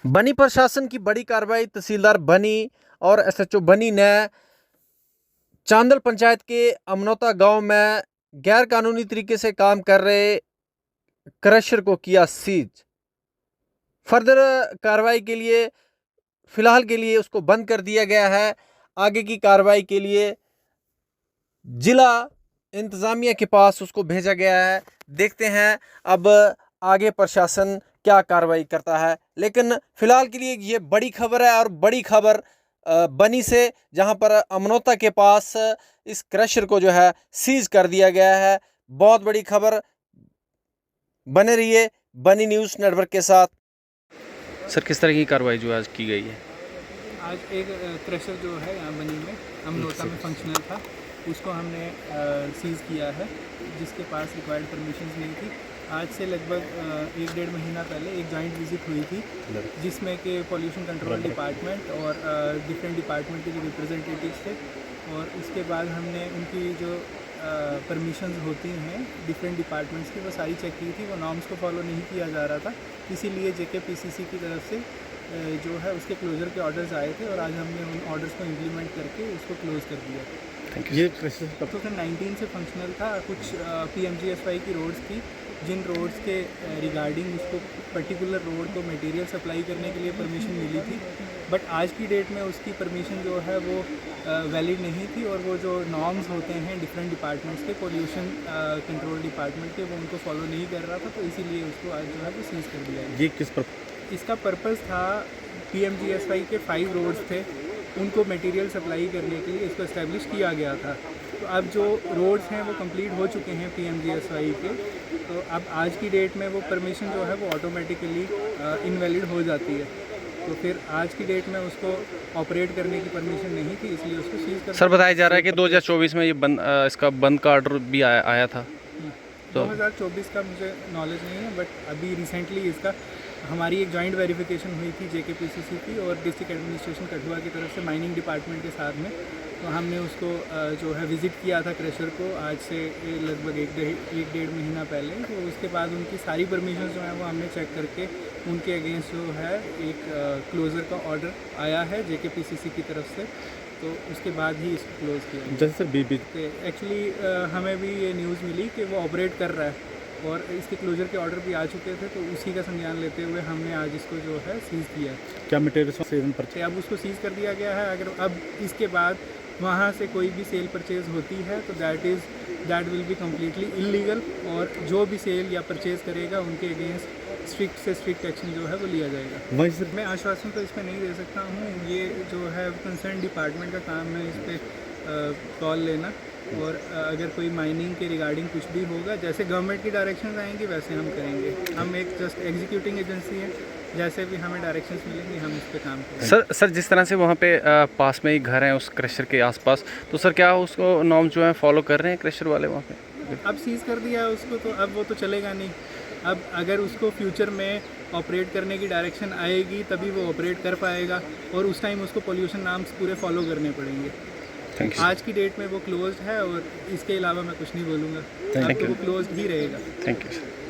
बनी प्रशासन की बड़ी कार्रवाई। तहसीलदार बनी और एसएचओ बनी ने चांदल पंचायत के अमनौता गांव में गैर कानूनी तरीके से काम कर रहे क्रशर को किया सीज। फर्दर कार्रवाई के लिए फिलहाल के लिए उसको बंद कर दिया गया है। आगे की कार्रवाई के लिए जिला इंतजामिया के पास उसको भेजा गया है। देखते हैं अब आगे प्रशासन क्या कार्रवाई करता है। लेकिन फिलहाल के लिए ये बड़ी खबर है और बड़ी खबर बनी से, जहां पर अमनौता के पास इस क्रशर को जो है सीज कर दिया गया है। बहुत बड़ी खबर। बने रहिए बनी न्यूज़ नेटवर्क के साथ। सर, किस तरह की कार्रवाई जो आज की गई है? आज एक क्रशर जो है यहाँ बनी में अमनौता में फंक्शनल था, उसको हमने सीज़ किया है, जिसके पास रिक्वायर्ड परमिशंस नहीं थी। आज से लगभग 1-1.5 महीना पहले एक जॉइंट विज़िट हुई थी, जिसमें कि पॉल्यूशन कंट्रोल डिपार्टमेंट और डिफरेंट डिपार्टमेंट के जो रिप्रेजेंटेटिव्स थे, और उसके बाद हमने उनकी जो परमिशंस होती हैं डिफरेंट डिपार्टमेंट्स की, वो सारी चेक की थी। वो नॉर्म्स को फॉलो नहीं किया जा रहा था, इसीलिए JKPCC की तरफ से जो है उसके क्लोज़र के ऑर्डर्स आए थे, और आज हमने उन ऑर्डर्स को इम्प्लीमेंट करके उसको क्लोज़ कर दिया। ये 2019 से फंक्शनल था। कुछ PMGSY की रोड्स थी, जिन रोड्स के रिगार्डिंग उसको पर्टिकुलर रोड को मटेरियल सप्लाई करने के लिए परमिशन मिली थी, बट आज की डेट में उसकी परमिशन जो है वो वैलिड नहीं थी, और वो जो नॉर्म्स होते हैं डिफरेंट डिपार्टमेंट्स के, पोल्यूशन कंट्रोल डिपार्टमेंट के, वो उनको फॉलो नहीं कर रहा था, तो इसीलिए उसको आज जो है वो सीज कर दिया है। ये किस पर? इसका पर्पज़ था, PMGSY के 5 रोड्स थे, उनको मटेरियल सप्लाई करने के लिए इसको इस्टेब्लिश किया गया था। तो अब जो रोड्स हैं वो कंप्लीट हो चुके हैं PMGSY के, तो अब आज की डेट में वो परमिशन जो है वो ऑटोमेटिकली इनवैलिड हो जाती है। तो फिर आज की डेट में उसको ऑपरेट करने की परमिशन नहीं थी, इसलिए उसको सीज कर। सर, बताया जा रहा है कि 2024 में ये इसका बंद का ऑर्डर भी आया था। तो 2024 का मुझे नॉलेज नहीं है, बट अभी रिसेंटली इसका हमारी एक जॉइंट वेरिफिकेशन हुई थी JKPCC की और डिस्ट्रिक्ट एडमिनिस्ट्रेशन कठुआ की तरफ से माइनिंग डिपार्टमेंट के साथ में। तो हमने उसको जो है विज़िट किया था क्रशर को, आज से लगभग 1-1.5 महीना पहले। तो उसके बाद उनकी सारी परमिशन जो है वो हमने चेक करके उनके अगेंस्ट जो है एक क्लोज़र का ऑर्डर आया है JKPCC की तरफ से, तो उसके बाद ही इसको क्लोज़ किया। जैसे सर बीबी एक्चुअली हमें भी ये न्यूज़ मिली कि वो ऑपरेट कर रहा है, और इसके क्लोजर के ऑर्डर भी आ चुके थे, तो उसी का संज्ञान लेते हुए हमने आज इसको जो है सीज़ किया है। क्या मटेरियल सेल परचेज? अब उसको सीज़ कर दिया गया है। अगर अब इसके बाद वहाँ से कोई भी सेल परचेज़ होती है तो that will be completely illegal, और जो भी सेल या परचेज़ करेगा उनके अगेंस्ट स्ट्रिक्ट से स्ट्रिक्ट एक्शन जो है वो लिया जाएगा। वहीं सर मैं आश्वासन तो इसमें नहीं दे सकता हूँ, ये जो है कंसर्न डिपार्टमेंट का काम है इस पर कॉल लेना, और अगर कोई माइनिंग के रिगार्डिंग कुछ भी होगा, जैसे गवर्नमेंट की डायरेक्शंस आएंगी वैसे हम करेंगे। हम एक जस्ट एग्जीक्यूटिंग एजेंसी है, जैसे भी हमें डायरेक्शंस मिलेंगी हम इस पे काम करेंगे। सर, जिस तरह से वहाँ पे पास में ही घर हैं उस क्रशर के आसपास, तो सर क्या उसको नॉर्म जो है फॉलो कर रहे हैं क्रशर वाले वहाँ पे? अब सीज़ कर दिया है उसको, तो अब वो तो चलेगा नहीं। अब अगर उसको फ्यूचर में ऑपरेट करने की डायरेक्शन आएगी तभी वो ऑपरेट कर पाएगा, और उस टाइम उसको पोल्यूशन नॉर्म्स पूरे फॉलो करने पड़ेंगे। आज की डेट में वो क्लोज्ड है, और इसके अलावा मैं कुछ नहीं बोलूँगा। अब तो वो क्लोज्ड ही रहेगा। Thank you sir.